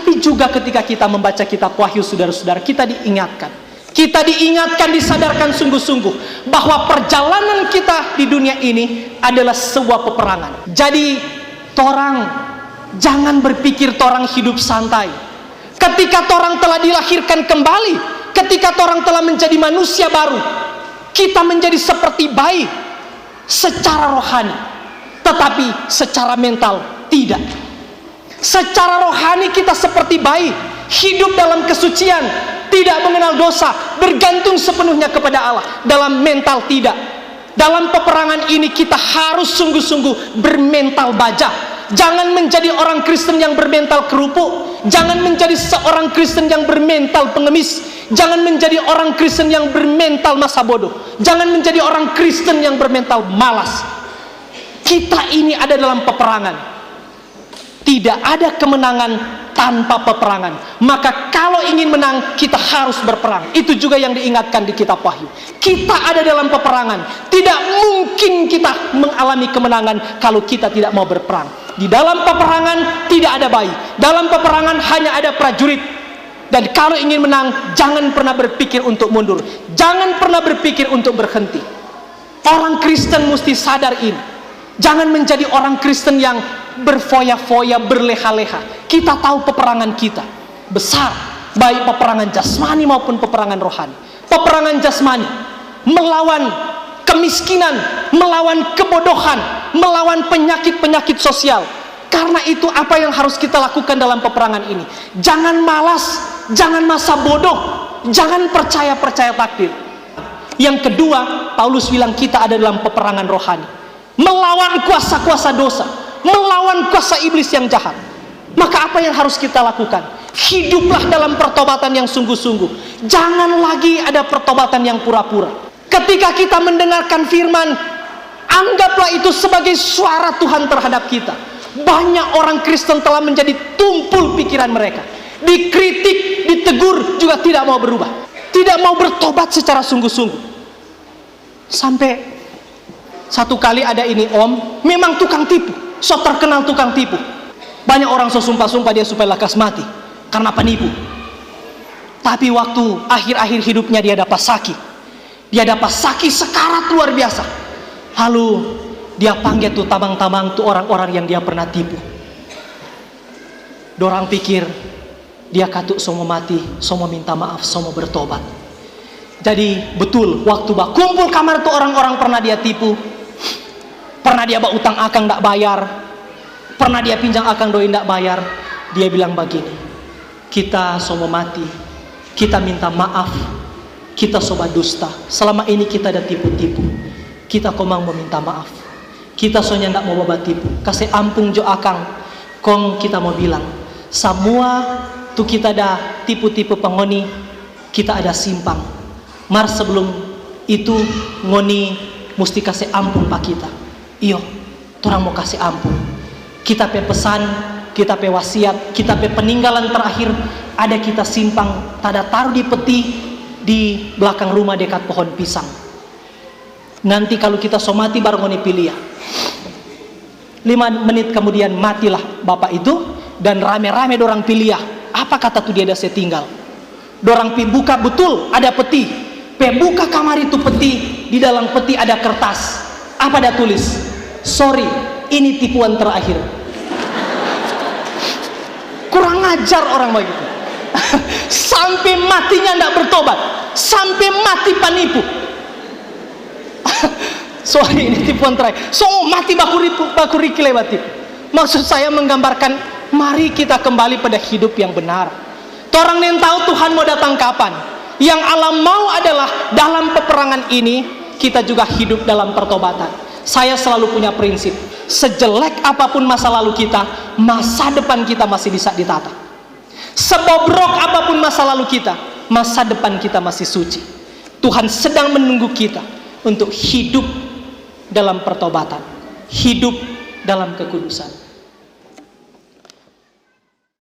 Tapi juga ketika kita membaca kitab Wahyu, saudara-saudara, kita diingatkan, disadarkan sungguh-sungguh bahwa perjalanan kita di dunia ini adalah sebuah peperangan. Jadi torang jangan berpikir torang hidup santai. Ketika torang telah dilahirkan kembali, ketika torang telah menjadi manusia baru, kita menjadi seperti bayi secara rohani, tetapi secara mental tidak. Secara rohani kita seperti bayi, hidup dalam kesucian, tidak mengenal dosa, bergantung sepenuhnya kepada Allah. Dalam mental tidak. Dalam peperangan ini kita harus sungguh-sungguh bermental baja. Jangan menjadi orang Kristen yang bermental kerupuk. Jangan menjadi seorang Kristen yang bermental pengemis. Jangan menjadi orang Kristen yang bermental masa bodoh. Jangan menjadi orang Kristen yang bermental malas. Kita ini ada dalam peperangan. Tidak ada kemenangan tanpa peperangan. Maka kalau ingin menang, kita harus berperang. Itu juga yang diingatkan di kitab Wahyu. Kita ada dalam peperangan. Tidak mungkin kita mengalami kemenangan kalau kita tidak mau berperang. Di dalam peperangan tidak ada bayi. Dalam peperangan hanya ada prajurit. Dan kalau ingin menang, jangan pernah berpikir untuk mundur. Jangan pernah berpikir untuk berhenti. Orang Kristen mesti sadar ini. Jangan menjadi orang Kristen yang berfoya-foya, berleha-leha. Kita tahu peperangan kita besar, baik peperangan jasmani maupun peperangan rohani. Peperangan jasmani melawan kemiskinan, melawan kebodohan, melawan penyakit-penyakit sosial. Karena itu apa yang harus kita lakukan dalam peperangan ini? Jangan malas, jangan masa bodoh, jangan percaya-percaya takdir. Yang kedua, Paulus bilang kita ada dalam peperangan rohani, melawan kuasa-kuasa dosa, melawan kuasa iblis yang jahat. Maka apa yang harus kita lakukan? Hiduplah dalam pertobatan yang sungguh-sungguh. Jangan lagi ada pertobatan yang pura-pura. Ketika kita mendengarkan firman, anggaplah itu sebagai suara Tuhan terhadap kita. Banyak orang Kristen telah menjadi tumpul pikiran mereka. Dikritik, ditegur, juga tidak mau berubah. Tidak mau bertobat secara sungguh-sungguh. Sampai satu kali ada ini om, memang tukang tipu, so terkenal tukang tipu. Banyak orang so sumpah-sumpah dia supaya lekas mati karena penipu. Tapi waktu akhir-akhir hidupnya dia dapat sakit. Dia dapat sakit sekarat luar biasa. Lalu dia panggil tuh tamang-tamang tuh orang-orang yang dia pernah tipu. Dorang pikir dia katuk semua mati, semua minta maaf, semua bertobat. Jadi betul waktu kumpul kamar tuh orang-orang pernah dia tipu. Pernah dia bawa utang akang tidak bayar, pernah dia pinjam akang doi tidak bayar. Dia bilang begini, kita semua mati, kita minta maaf, kita sobat dusta. Selama ini kita ada tipu-tipu, kita komang meminta maaf. Kita soalnya tidak mau bawa tipu, kasih ampun jo akang. Kong kita mau bilang, semua tuh kita ada tipu-tipu pengoni, kita ada simpang. Mar sebelum itu ngoni mesti kasih ampun pak kita. Iyo, orang mau kasih ampun. Kita pe pesan, kita pe wasiat, kita pe peninggalan terakhir ada kita simpang, tada taruh di peti di belakang rumah dekat pohon pisang. Nanti kalau kita so mati baru ngoni pilih ya. 5 menit kemudian matilah bapak itu dan rame-rame dorang pilih ya. Apa kata tuh dia ada setinggal? Dorang pi buka betul ada peti. Pe buka kamar itu peti, di dalam peti ada kertas. Apa ada tulis? Sorry, ini tipuan terakhir. Kurang ajar orang begitu. Sampai matinya tidak bertobat, sampai mati penipu. Sorry, ini tipuan terakhir. So mati bakuriki lewati. Maksud saya menggambarkan, mari kita kembali pada hidup yang benar. Orang yang tahu Tuhan mau datang kapan. Yang Allah mau adalah dalam peperangan ini kita juga hidup dalam pertobatan. Saya selalu punya prinsip, sejelek apapun masa lalu kita, masa depan kita masih bisa ditata. Sebobrok apapun masa lalu kita, masa depan kita masih suci. Tuhan sedang menunggu kita untuk hidup dalam pertobatan, hidup dalam kekudusan.